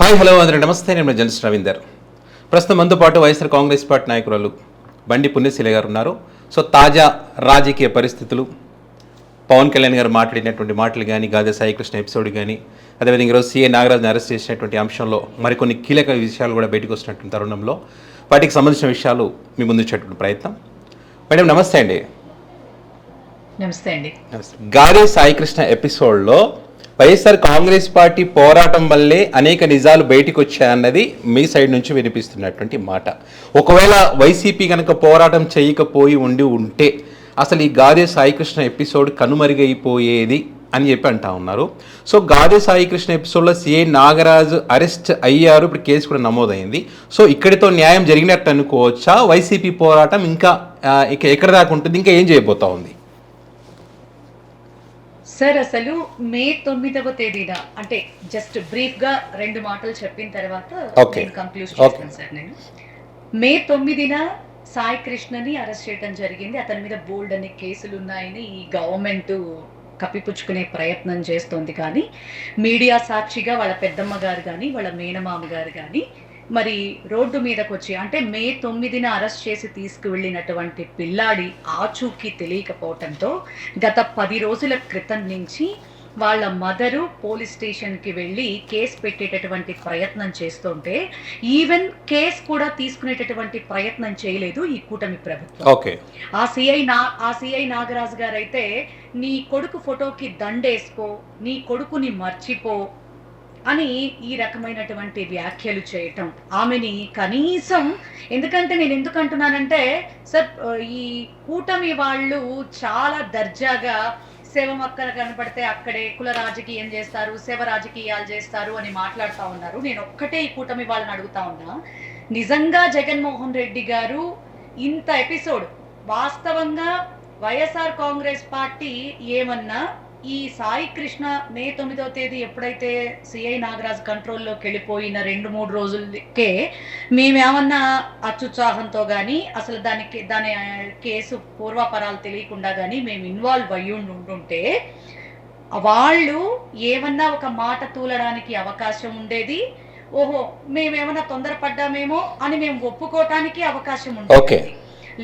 Hi hello అందరూ నమస్తే. నేను జర్నలిస్ట్ రవీందర్. ప్రస్తుతం మనతో పాటు వైఎస్ఆర్ కాంగ్రెస్ పార్టీ నాయకురాలు బండి పుణ్యశీల గారు ఉన్నారు. సో తాజా రాజకీయ పరిస్థితులు, పవన్ కళ్యాణ్ గారు మాట్లాడినటువంటి మాటలు కానీ, గాదే సాయికృష్ణ ఎపిసోడ్ కానీ, అదేవిధంగా ఈరోజు సీఏ నాగరాజ్ని అరెస్ట్ చేసినటువంటి అంశంలో మరికొన్ని కీలక విషయాలు కూడా బయటకు వస్తున్నటువంటి తరుణంలో వాటికి సంబంధించిన విషయాలు మీ ముందు వచ్చేటువంటి ప్రయత్నం. మేడం నమస్తే అండి. నమస్తే అండి. గాదే సాయికృష్ణ ఎపిసోడ్లో వైఎస్ఆర్ కాంగ్రెస్ పార్టీ పోరాటం వల్లే అనేక నిజాలు బయటికి వచ్చాయన్నది మీ సైడ్ నుంచి వినిపిస్తున్నటువంటి మాట. ఒకవేళ వైసీపీ కనుక పోరాటం చేయకపోయి ఉంటే అసలు ఈ గాదే సాయికృష్ణ ఎపిసోడ్ కనుమరుగైపోయేది అని చెప్పి అంటా ఉన్నారు. సో గాదే సాయికృష్ణ ఎపిసోడ్లో సిఐ నాగరాజు అరెస్ట్ అయ్యారు, ఇప్పుడు కేసు కూడా నమోదైంది. సో ఇక్కడితో న్యాయం జరిగినట్టు అనుకోవచ్చా? వైసీపీ పోరాటం ఇంకా ఎక్కడ దాకా ఉంటుంది? ఇంకా ఏం చేయబోతా ఉంది? సార్ అసలు మే 9వ తేదీన అంటే జస్ట్ బ్రీఫ్ గా 2 మాటలు చెప్పిన తర్వాత కంక్లూడ్ చేస్తాను సార్. నేను మే 9న సాయి కృష్ణని అరెస్ట్ చేయడం జరిగింది. అతని మీద బోల్డ్ అనే కేసులు ఉన్నాయని ఈ గవర్నమెంట్ కప్పిపుచ్చుకునే ప్రయత్నం చేస్తోంది. కానీ మీడియా సాక్షిగా వాళ్ళ పెద్దమ్మ గారు కానీ వాళ్ళ మేనమామ గారు కానీ మరి రోడ్డు మీదకి వచ్చి, అంటే మే 9న అరెస్ట్ చేసి తీసుకువెళ్ళినటువంటి పిల్లాడి ఆచూకీ తెలియకపోవటంతో గత 10 రోజుల క్రితం నుంచి వాళ్ళ మదరు పోలీస్ స్టేషన్కి వెళ్ళి కేసు పెట్టేటటువంటి ప్రయత్నం చేస్తుంటే ఈవెన్ కేసు కూడా తీసుకునేటటువంటి ప్రయత్నం చేయలేదు ఈ కూటమి ప్రభుత్వం. ఆ సిఐ నాగరాజు గారు అయితే నీ కొడుకు ఫోటోకి దండేసుకో, నీ కొడుకుని మర్చిపో అని ఈ రకమైనటువంటి వ్యాఖ్యలు చేయటం, ఆమెని కనీసం, ఎందుకంటే నేను ఎందుకు అంటున్నానంటే సార్, ఈ కూటమి వాళ్ళు చాలా దర్జాగా శవం అక్కడ కనపడితే అక్కడే కుల రాజకీయం చేస్తారు, శవ రాజకీయాలు చేస్తారు అని మాట్లాడుతూ ఉన్నారు. నేను ఒక్కటే ఈ కూటమి వాళ్ళని అడుగుతా ఉన్నా, నిజంగా జగన్మోహన్ రెడ్డి గారు ఇంత ఎపిసోడ్ వాస్తవంగా వైఎస్ఆర్ కాంగ్రెస్ పార్టీ ఏమన్నా ఈ సాయి కృష్ణ మే 9వ తేదీ ఎప్పుడైతే సిఐ నాగరాజ్ కంట్రోల్లోకి వెళ్ళిపోయిన 2-3 రోజులకే మేమేమన్నా అత్యుత్సాహంతో కానీ అసలు దాని కేసు పూర్వాపరాలు తెలియకుండా కానీ మేము ఇన్వాల్వ్ అయ్యి ఉంటుంటే వాళ్ళు ఏమన్నా ఒక మాట తూలడానికి అవకాశం ఉండేది. ఓహో మేమేమన్నా తొందరపడ్డామేమో అని మేము ఒప్పుకోవటానికి అవకాశం ఉండేది.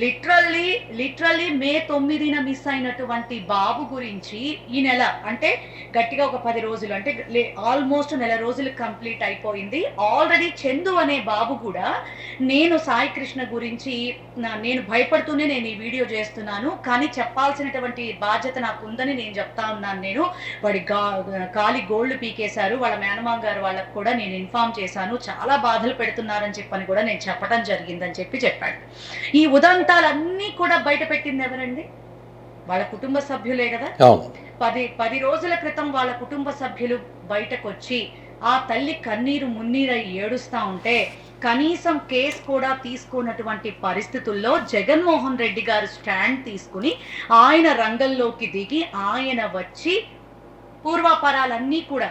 లిటరల్లీ మే 9న మిస్ అయినటువంటి బాబు గురించి ఈ నెల, అంటే గట్టిగా ఒక 10 రోజులు, అంటే ఆల్మోస్ట్ నెల రోజులు కంప్లీట్ అయిపోయింది. ఆల్రెడీ చందు అనే బాబు కూడా నేను సాయి కృష్ణ గురించి నేను భయపడుతూనే నేను ఈ వీడియో చేస్తున్నాను, కానీ చెప్పాల్సినటువంటి బాధ్యత నాకు ఉందని నేను చెప్తా ఉన్నాను. నేను వాడి కాలి గోళ్లు పీకేశారు, వాళ్ళ మేనమామ గారు వాళ్ళకు కూడా నేను ఇన్ఫార్మ్ చేశాను, చాలా బాధలు పెడుతున్నారని చెప్పని కూడా నేను చెప్పడం జరిగిందని చెప్పాడు. ఈ ఉదంతాలన్నీ కూడా బయట పెట్టింది ఎవరండి? వాళ్ళ కుటుంబ సభ్యులే కదా. 10 రోజుల క్రితం వాళ్ళ కుటుంబ సభ్యులు బయటకు వచ్చి ఆ తల్లి కన్నీరు మున్నీరై ఏడుస్తా ఉంటే కనీసం కేసు కూడా తీసుకున్నటువంటి పరిస్థితుల్లో జగన్మోహన్ రెడ్డి గారు స్టాండ్ తీసుకుని ఆయన రంగంలోకి దిగి ఆయన వచ్చి పూర్వాపరాలన్నీ కూడా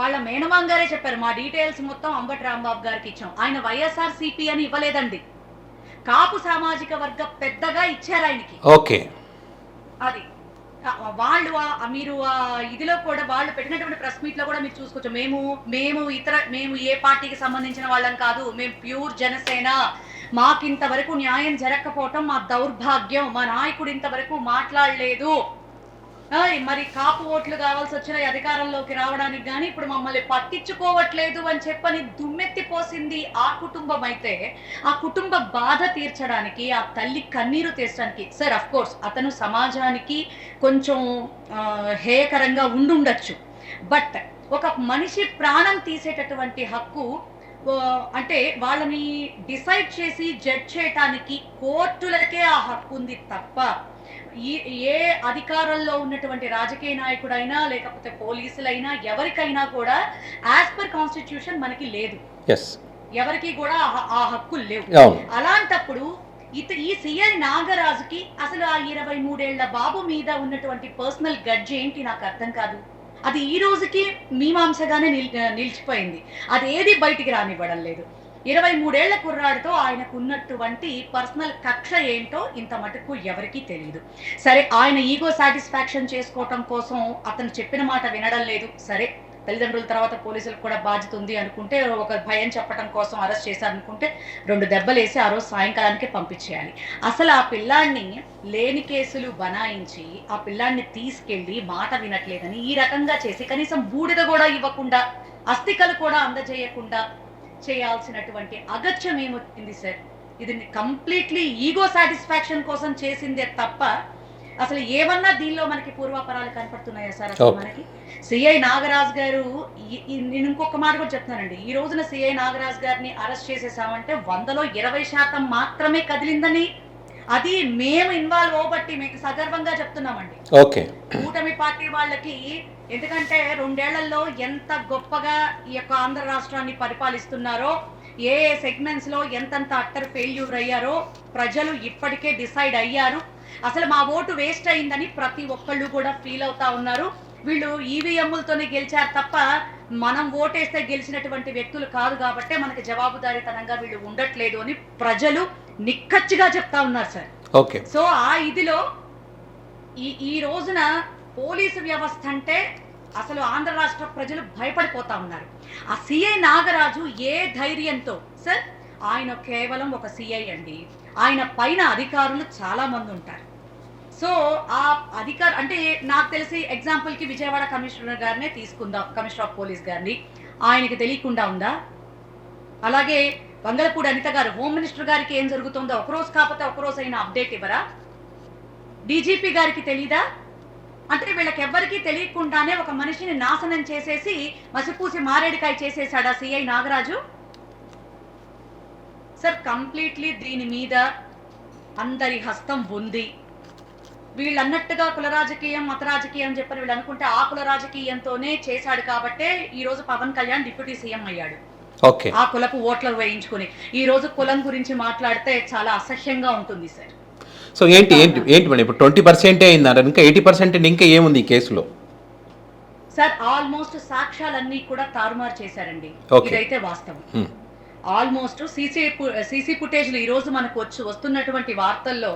వాళ్ళ మేనమామ గారే చెప్పారు, మా డీటెయిల్స్ మొత్తం అంబటి రాంబాబు గారికి ఇచ్చాం, ఆయన వైఎస్ఆర్సీపీ అని ఇవ్వలేదండి, కాపు సామాజిక వర్గ పెద్దగా ఇచ్చారు ఆయనకి. అది వాళ్ళు మీరు ఇదిలో కూడా వాళ్ళు పెట్టినటువంటి ప్రెస్ మీట్ లో కూడా మీరు చూసుకోవచ్చు, మేము ఏ పార్టీకి సంబంధించిన వాళ్ళం కాదు, మేము ప్యూర్ జనసేన, మాకింతవరకు న్యాయం జరగకపోవటం మా దౌర్భాగ్యం, మా నాయకుడు ఇంతవరకు మాట్లాడలేదు, మరి కాపు ఓట్లు కావాల్సి వచ్చిన అధికారంలోకి రావడానికి కానీ ఇప్పుడు మమ్మల్ని పట్టించుకోవట్లేదు అని చెప్పని దుమ్మెత్తిపోసింది ఆ కుటుంబం. అయితే ఆ కుటుంబ బాధ తీర్చడానికి, ఆ తల్లి కన్నీరు తీర్చడానికి, సార్ అఫ్ కోర్స్ అతను సమాజానికి కొంచెం హేయకరంగా ఉండుండొచ్చు, బట్ ఒక మనిషి ప్రాణం తీసేటటువంటి హక్కు, అంటే వాళ్ళని డిసైడ్ చేసి జడ్జ్ చేయటానికి కోర్టులకే ఆ హక్కు ఉంది తప్ప ఏ అధికారంలో ఉన్నటువంటి రాజకీయ నాయకుడైనా లేకపోతే పోలీసులైనా ఎవరికైనా కూడా యాజ్ పర్ కాన్స్టిట్యూషన్ మనకి లేదు, ఎవరికి కూడా ఆ హక్కులు లేవు. అలాంటప్పుడు ఈ సిఐ నాగరాజుకి అసలు ఆ 23 ఏళ్ల బాబు మీద ఉన్నటువంటి పర్సనల్ గడ్జ్ ఏంటి నాకు అర్థం కాదు. అది ఈ రోజుకి మీమాంసగానే నిలిచిపోయింది, అది ఏది బయటికి రానివ్వడం లేదు. 23 ఏళ్ల కుర్రాడితో ఆయనకు ఉన్నటువంటి పర్సనల్ కక్ష ఏంటో ఇంత మటుకు ఎవరికీ తెలియదు. సరే, ఆయన ఈగో సాటిస్ఫాక్షన్ చేసుకోవటం కోసం అతను చెప్పిన మాట వినడం లేదు, సరే తల్లిదండ్రుల తర్వాత పోలీసులకు కూడా బాధ్యత ఉంది అనుకుంటే, ఒక భయం చెప్పడం కోసం అరెస్ట్ చేశారనుకుంటే 2 దెబ్బలేసి ఆ రోజు సాయంకాలానికే పంపించేయాలి. అసలు ఆ పిల్లాడిని లేని కేసులు బనాయించి, ఆ పిల్లాడిని తీసుకెళ్ళి మాట వినట్లేదని ఈ రకంగా చేసి, కనీసం బూడిద కూడా ఇవ్వకుండా, అస్థికలు కూడా అందజేయకుండా చేయాల్సినటువంటి అగత్యం ఏమొచ్చింది సార్? ఇది కంప్లీట్‌లీ ఈగో సాటిస్ఫాక్షన్ కోసం చేసిందే తప్ప, అసలు ఏమన్నా దీనిలో మనకి పూర్వాపరాలు కనపడుతున్నాయా సార్ అసలు మనకి? సిఐ నాగరాజు గారు నేను ఇంకొక మాట కూడా చెప్తున్నానండి. ఈ రోజున సిఐ నాగరాజు గారిని అరెస్ట్ చేసేసామంటే 100లో 20% మాత్రమే కదిలిందని, అది మేము ఇన్వాల్వ్ అవ్వబట్టి మీకు సగర్వంగా చెప్తున్నామండి. ఓకే. కూటమి పార్టీ వాళ్ళకి, ఎందుకంటే 2 ఏళ్లలో ఎంత గొప్పగా ఈ యొక్క ఆంధ్ర రాష్ట్రాన్ని పరిపాలిస్తున్నారో, ఏ సెగ్మెంట్స్ లో ఎంతంత అట్టర్ ఫెయిల్యూర్ అయ్యారో ప్రజలు ఇప్పటికే డిసైడ్ అయ్యారు. అసలు మా ఓటు వేస్ట్ అయిందని ప్రతి ఒక్కళ్ళు కూడా ఫీల్ అవుతా ఉన్నారు. వీళ్ళు ఈవీఎంలతోనే గెలిచారు తప్ప మనం ఓటేస్తే గెలిచినటువంటి వ్యక్తులు కాదు కాబట్టి మనకి జవాబుదారీతనంగా వీళ్ళు ఉండట్లేదు అని ప్రజలు నిక్కచ్చిగా చెప్తా ఉన్నారు సార్. ఓకే. సో ఆ ఇదిలో ఈ రోజున పోలీసు వ్యవస్థ అంటే అసలు ఆంధ్ర రాష్ట్ర ప్రజలు భయపడిపోతా ఉన్నారు. ఆ సిఐ నాగరాజు ఏ ధైర్యంతో సార్, ఆయన కేవలం ఒక సిఐ అండి, ఆయన పైన అధికారులు చాలా మంది ఉంటారు. సో ఆ అధికారు అంటే నాకు తెలిసి ఎగ్జాంపుల్కి విజయవాడ కమిషనర్ గారినే తీసుకుందాం, కమిషనర్ ఆఫ్ పోలీస్ గారిని. ఆయనకి తెలియకుండా ఉందా? అలాగే వంగలపూడి అనిత గారు, హోమ్ మినిస్టర్ గారికి ఏం జరుగుతుందో ఒకరోజు కాకపోతే ఒకరోజు అయినా అప్డేట్ ఇవ్వరా? డీజీపీ గారికి తెలీదా? అంటే వీళ్ళకి ఎవ్వరికీ తెలియకుండానే ఒక మనిషిని నాశనం చేసేసి మసిపూసి మారేడికాయ చేసేసాడా సిఐ నాగరాజు? సార్ కంప్లీట్లీ దీని మీద అందరి హస్తం ఉంది. వీళ్ళు అన్నట్టుగా కుల రాజకీయం, మత రాజకీయం అని చెప్పని వీళ్ళు అనుకుంటే, ఆ కుల రాజకీయంతోనే చేశాడు కాబట్టే ఈ రోజు పవన్ కళ్యాణ్ డిప్యూటీ సీఎం అయ్యాడు. ఓకే. ఆ కులపు ఓట్లు వేయించుకుని ఈ రోజు కులం గురించి మాట్లాడితే చాలా అసహ్యంగా ఉంటుంది సార్. సో ఏంటి మేడం, ఇప్పుడు 20% అయిందంట, ఇంకా 80% ఇంకా ఏముంది ఈ కేసులో? సార్ ఆల్మోస్ట్ సాక్ష్యాలన్నీ కూడా తారుమారు చేశారండి. ఇదైతే వాస్తవం. ఆల్మోస్ట్ సీసీ ఫుటేజ్లు ఈ రోజు మనకు వస్తున్నటువంటి వార్తల్లో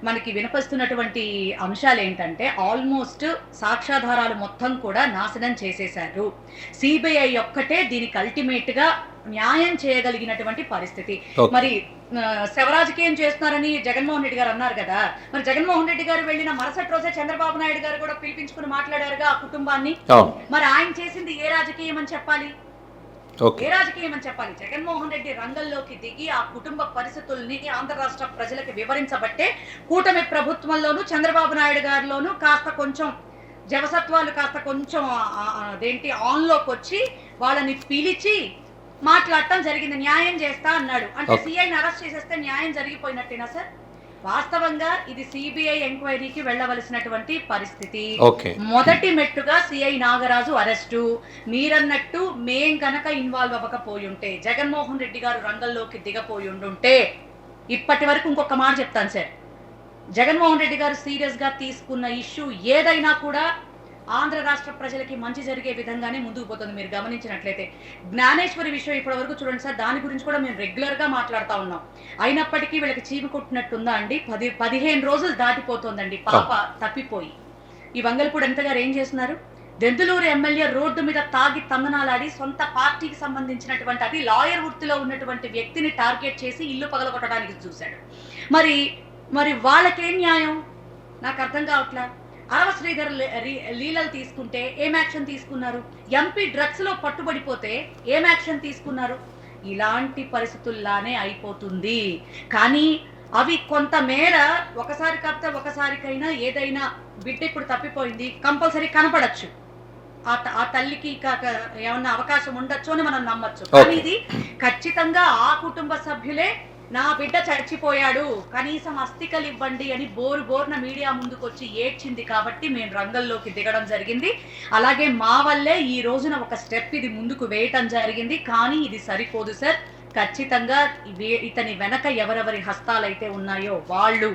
మనకి వినిపిస్తున్నటువంటి అంశాలు ఏంటంటే, ఆల్మోస్ట్ సాక్ష్యాధారాలు మొత్తం కూడా నాశనం చేసేశారు. సిబిఐ ఒక్కటే దీనికి అల్టిమేట్ గా న్యాయం చేయగలిగినటువంటి పరిస్థితి. మరి శవరాజకీయం చేస్తున్నారని జగన్మోహన్ రెడ్డి గారు అన్నారు కదా, మరి జగన్మోహన్ రెడ్డి గారు వెళ్ళిన మరుసటి రోజే చంద్రబాబు నాయుడు గారు కూడా పిలిపించుకుని మాట్లాడారుగా ఆ కుటుంబాన్ని. మరి ఆయన చేసింది ఏ రాజకీయం అని చెప్పాలి? ఏ రాజకీయం అని చెప్పాలి? జగన్మోహన్ రెడ్డి రంగంలోకి దిగి ఆ కుటుంబ పరిస్థితుల్ని ఆంధ్ర రాష్ట్ర ప్రజలకు వివరించబట్టే కూటమి ప్రభుత్వంలోను చంద్రబాబు నాయుడు గారిలోను కాస్త కొంచెం జవసత్వాలు కాస్త కొంచెం అదేంటి ఆన్లోకి వచ్చి వాళ్ళని పిలిచి మాట్లాడటం జరిగింది. న్యాయం చేస్తా అన్నాడు. అంటే సిఐని అరెస్ట్ చేసేస్తే న్యాయం జరిగిపోయినట్టేనా సార్? వాస్తవంగా ఇది సిబిఐ ఎంక్వైరీకి వెళ్ళవలసినటువంటి పరిస్థితి. మొదటి మెట్టుగా సిఐ నాగరాజు అరెస్టు. మీరన్నట్టు మేం కనుక ఇన్వాల్వ్ అవ్వకపోయి ఉంటే, జగన్మోహన్ రెడ్డి గారు రంగంలోకి దిగపోయి ఉండుంటే, ఇప్పటి వరకు ఇంకొక మాట చెప్తాను సార్, జగన్మోహన్ రెడ్డి గారు సీరియస్ గా తీసుకున్న ఇష్యూ ఏదైనా కూడా ఆంధ్ర రాష్ట్ర ప్రజలకి మంచి జరిగే విధంగానే ముందుకు పోతుంది. మీరు గమనించినట్లయితే జ్ఞానేశ్వరి విషయం ఇప్పటి వరకు చూడండి సార్, దాని గురించి కూడా మేము రెగ్యులర్ గా మాట్లాడుతూ ఉన్నాం. అయినప్పటికీ వీళ్ళకి చీమ కొట్టినట్టుందా అండి? 15 రోజులు దాటిపోతుందండి పాప తప్పిపోయి. ఈ వంగలపూడి అనిత గారు ఏం చేస్తున్నారు? దెందులూరు ఎమ్మెల్యే రోడ్డు మీద తాగి తందనాలాడి సొంత పార్టీకి సంబంధించినటువంటి, అది లాయర్ వృత్తిలో ఉన్నటువంటి వ్యక్తిని టార్గెట్ చేసి ఇల్లు పగలగొట్టడానికి చూశాడు. మరి వాళ్ళకేం న్యాయం? నాకు అర్థం కావట్లా. అరవ శ్రీధర్ లీలలు తీసుకుంటే ఏం యాక్షన్ తీసుకున్నారు? ఎంపీ డ్రగ్స్ లో పట్టుబడిపోతే ఏం యాక్షన్ తీసుకున్నారు? ఇలాంటి పరిస్థితుల్లానే అయిపోతుంది. కానీ అవి కొంతమేర ఒకసారి కాకపోతే ఒకసారికైనా ఏదైనా బిడ్డ ఇప్పుడు తప్పిపోయింది, కంపల్సరీ కనపడచ్చు, ఆ తల్లికి ఏమన్నా అవకాశం ఉండొచ్చు అని మనం నమ్మచ్చు. కానీ ఇది ఖచ్చితంగా ఆ కుటుంబ సభ్యులే నా బిడ్డ చచ్చిపోయాడు, కనీసం అస్థికలు ఇవ్వండి అని బోరున మీడియా ముందుకు వచ్చి ఏడ్చింది కాబట్టి మేము రంగంలోకి దిగడం జరిగింది. అలాగే మా వల్లే ఈ రోజున ఒక స్టెప్ ఇది ముందుకు వేయటం జరిగింది. కానీ ఇది సరిపోదు సార్. ఖచ్చితంగా ఇతని వెనక ఎవరెవరి హస్తాలైతే ఉన్నాయో వాళ్ళు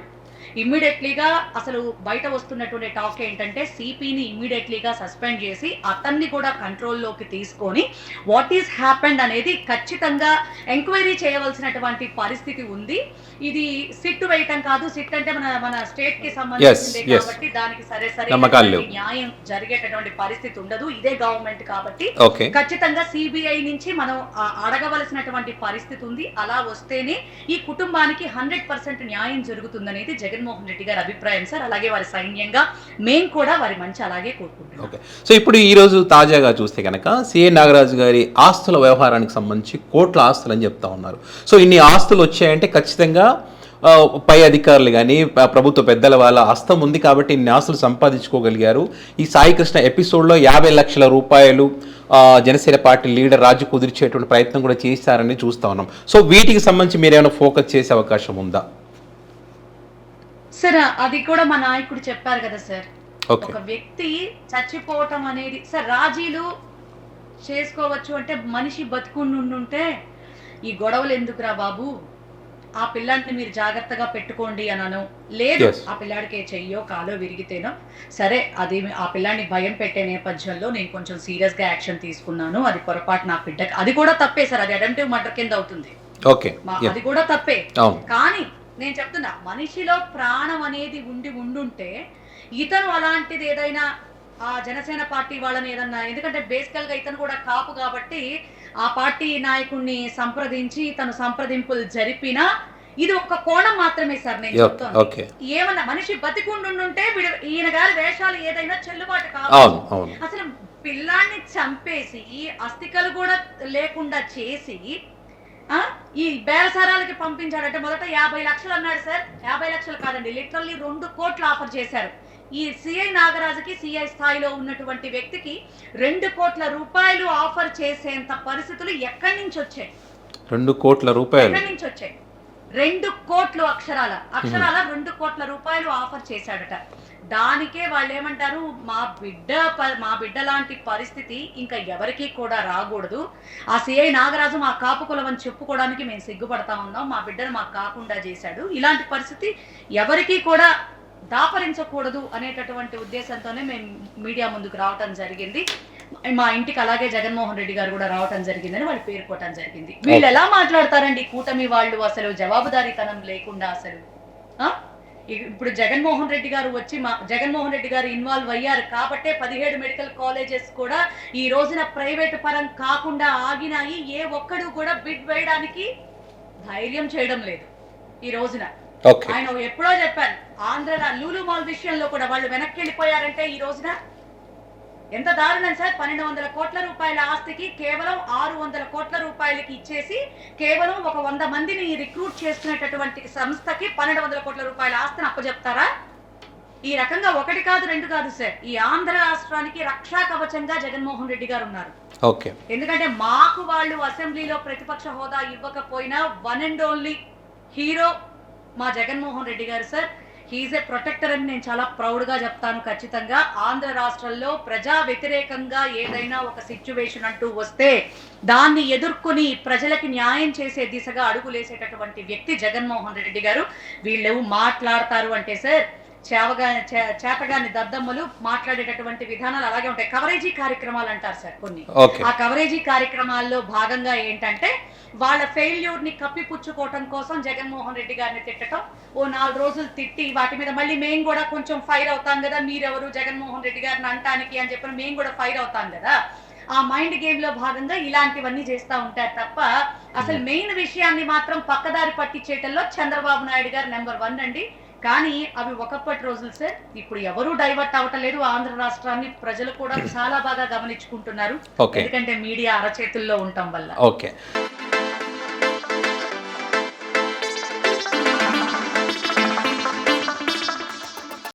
ఇమ్మీడియట్లీగా అసలు బయట వస్తున్నటువంటి టాక్ ఏంటంటే సిపిని ఇమ్మీడియట్లీగా సస్పెండ్ చేసి అతన్ని కూడా కంట్రోల్లోకి తీసుకొని వాట్ ఈస్ హ్యాపెండ్ అనేది ఖచ్చితంగా ఎంక్వైరీ చేయవలసినటువంటి పరిస్థితి ఉంది. ఇది సిట్ వేయటం కాదు, సిట్ అంటే మన స్టేట్ కి సంబంధించింది కాబట్టి దానికి సరే న్యాయం జరిగేటటువంటి పరిస్థితి ఉండదు. ఇదే గవర్నమెంట్ కాబట్టి ఖచ్చితంగా సిబిఐ నుంచి మనం అడగవలసినటువంటి పరిస్థితి ఉంది. అలా వస్తేనే ఈ కుటుంబానికి 100% న్యాయం జరుగుతుందనేది జగన్మోహన్ రెడ్డి గారి అభిప్రాయం సార్. అలాగే వారి సైన్యంగా మేము కూడా వారి మంచి అలాగే కోరుకుంటున్నాం. సో ఇప్పుడు ఈ రోజు తాజాగా చూస్తే కనుక సిఐ నాగరాజు గారి ఆస్తుల వ్యవహారానికి సంబంధించి కోట్ల ఆస్తులు అని చెప్తా ఉన్నారు. సో ఇన్ని ఆస్తులు వచ్చాయంటే ఖచ్చితంగా పై అధికారులు కానీ ప్రభుత్వ పెద్దల వాళ్ళ హస్తం ఉంది కాబట్టి ఇన్ని ఆస్తులు సంపాదించుకోగలిగారు. ఈ సాయి కృష్ణ ఎపిసోడ్లో 50 లక్షల రూపాయలు జనసేన పార్టీ లీడర్ రాజు కుదిర్చేటువంటి ప్రయత్నం కూడా చేశారని చూస్తా ఉన్నాం. సో వీటికి సంబంధించి మీరు ఏమైనా ఫోకస్ చేసే అవకాశం ఉందా సార్? అది కూడా మా నాయకుడు చెప్పారు కదా సార్, ఒక వ్యక్తి చచ్చిపోవటం అనేది సార్ రాజీలు చేసుకోవచ్చు అంటే మనిషి బతుకుండుంటే ఈ గొడవలు ఎందుకురా బాబు, ఆ పిల్లాడిని మీరు జాగ్రత్తగా పెట్టుకోండి అనను. లేదు ఆ పిల్లాడికి చెయ్యో కాలో విరిగితేనో సరే, అది ఆ పిల్లాడిని భయం పెట్టే నేపథ్యంలో నేను కొంచెం సీరియస్ గా యాక్షన్ తీసుకున్నాను, అది పొరపాటు నా బిడ్డకి, అది కూడా తప్పే సార్, అది అటెంప్టివ్ మర్డర్ కింద అవుతుంది, అది కూడా తప్పే. కానీ నేను చెప్తున్నా మనిషిలో ప్రాణం అనేది ఉండుంటే ఇతను అలాంటిది ఏదైనా ఆ జనసేన పార్టీ వాళ్ళని ఏదన్నా, ఎందుకంటే బేసికల్ గా ఇతను కూడా కాపు కాబట్టి ఆ పార్టీ నాయకుడిని సంప్రదించి తను సంప్రదింపులు జరిపినా ఇది ఒక కోణం మాత్రమే సార్. నేను చెప్తాను ఏమన్నా మనిషి బతికుండుంటే ఈయన గారి వేషాలు ఏదైనా చెల్లుబాటు కావాలి. అసలు పిల్లాన్ని చంపేసి అస్థికలు కూడా లేకుండా చేసి ఈ బేరసారాలకి పంపించాడంటే మొదట 50 లక్షలు అన్నాడు సార్. 50 లక్షలు కాదండి, లిటరల్లీ 2 కోట్లు ఆఫర్ చేశారు. ఈ సిఐ నాగరాజుకి సిఐ స్థాయిలో ఉన్నటువంటి వ్యక్తికి 2 కోట్ల రూపాయలు ఆఫర్ చేసేంత పరిస్థితులు ఎక్కడి నుంచి వచ్చాయి? 2 కోట్ల రూపాయలు ఎక్కడి నుంచి వచ్చాయి? 2 కోట్లు అక్షరాల 2 కోట్ల రూపాయలు ఆఫర్ చేశాడట. దానికే వాళ్ళు ఏమంటారు, మా బిడ్డ లాంటి పరిస్థితి ఇంకా ఎవరికి కూడా రాకూడదు, ఆ సిఐ నాగరాజు మా కాపు కులం అని చెప్పుకోవడానికి మేము సిగ్గుపడతా ఉన్నాం, మా బిడ్డను మాకు కాకుండా చేశాడు, ఇలాంటి పరిస్థితి ఎవరికి కూడా దాపరించకూడదు అనేటటువంటి ఉద్దేశంతోనే మేము మీడియా ముందుకు రావటం జరిగింది. మా ఇంటికి అలాగే జగన్మోహన్ రెడ్డి గారు కూడా రావటం జరిగిందని వాళ్ళు పేర్కోవటం జరిగింది. వీళ్ళు ఎలా మాట్లాడతారండి కూటమి వాళ్ళు, అసలు జవాబుదారీతనం లేకుండా. అసలు ఇప్పుడు జగన్మోహన్ రెడ్డి గారు వచ్చి జగన్మోహన్ రెడ్డి గారు ఇన్వాల్వ్ అయ్యారు కాబట్టే 17 మెడికల్ కాలేజెస్ కూడా ఈ రోజున ప్రైవేట్ పరం కాకుండా ఆగినాయి. ఏ ఒక్కడు కూడా బిడ్ వేయడానికి ధైర్యం చేయడం లేదు ఈ రోజున. ఆయన ఎప్పుడో చెప్పారు, ఆంధ్ర లూలు మాల్ విషయంలో కూడా వాళ్ళు వెనక్కి వెళ్ళిపోయారంటే ఈ రోజున ఎంత దారుణం సార్. 1200 కోట్ల రూపాయల ఆస్తికి కేవలం 600 కోట్ల రూపాయలకి ఇచ్చేసి కేవలం ఒక 100 మందిని రిక్రూట్ చేసుకునేటటువంటి సంస్థకి 1200 కోట్ల రూపాయల ఆస్తిని అప్పచెప్తారా? ఈ రకంగా 1 కాదు 2 కాదు సార్, ఈ ఆంధ్ర రాష్ట్రానికి రక్షా కవచంగా జగన్మోహన్ రెడ్డి గారు ఉన్నారు. ఎందుకంటే మాకు వాళ్ళు అసెంబ్లీలో ప్రతిపక్ష హోదా ఇవ్వకపోయినా వన్ అండ్ ఓన్లీ హీరో మా జగన్మోహన్ రెడ్డి గారు సార్. హీజ్ ఏ ప్రొటెక్టర్ అని నేను చాలా ప్రౌడ్ గా చెప్తాను. ఖచ్చితంగా ఆంధ్ర రాష్ట్రంలో ప్రజా వ్యతిరేకంగా ఏదైనా ఒక సిచ్యువేషన్ అంటూ వస్తే దాన్ని ఎదుర్కొని ప్రజలకి న్యాయం చేసే దిశగా అడుగులేసేటటువంటి వ్యక్తి జగన్మోహన్ రెడ్డి గారు. వీళ్ళు మాట్లాడతారు అంటే సార్ చేతగాని దద్దమ్మలు మాట్లాడేటటువంటి విధానాలు అలాగే ఉంటాయి. కవరేజీ కార్యక్రమాలు అంటారు సార్ కొన్ని. ఆ కవరేజీ కార్యక్రమాల్లో భాగంగా ఏంటంటే వాళ్ళ ఫెయిల్యూర్ ని కప్పిపుచ్చుకోవటం కోసం జగన్మోహన్ రెడ్డి గారిని తిట్టడం, ఓ 4 రోజులు తిట్టి వాటి మీద మళ్ళీ మేము కూడా కొంచెం ఫైర్ అవుతాం కదా, మీరెవరు జగన్మోహన్ రెడ్డి గారిని అంటానికి అని చెప్పి మేము కూడా ఫైర్ అవుతాం కదా. ఆ మైండ్ గేమ్ లో భాగంగా ఇలాంటివన్నీ చేస్తూ ఉంటారు తప్ప అసలు మెయిన్ విషయాన్ని మాత్రం పక్కదారి పట్టించేటల్లో చంద్రబాబు నాయుడు గారు నెంబర్ 1 అండి. కానీ అవి ఒకప్పటి రోజులు సార్. ఇప్పుడు ఎవరూ డైవర్ట్ అవ్వటలేదు. ఆంధ్ర రాష్ట్రాన్ని ప్రజలు కూడా చాలా బాగా గమనించుకుంటున్నారు, ఎందుకంటే మీడియా అరచేతుల్లో ఉండటం వల్ల.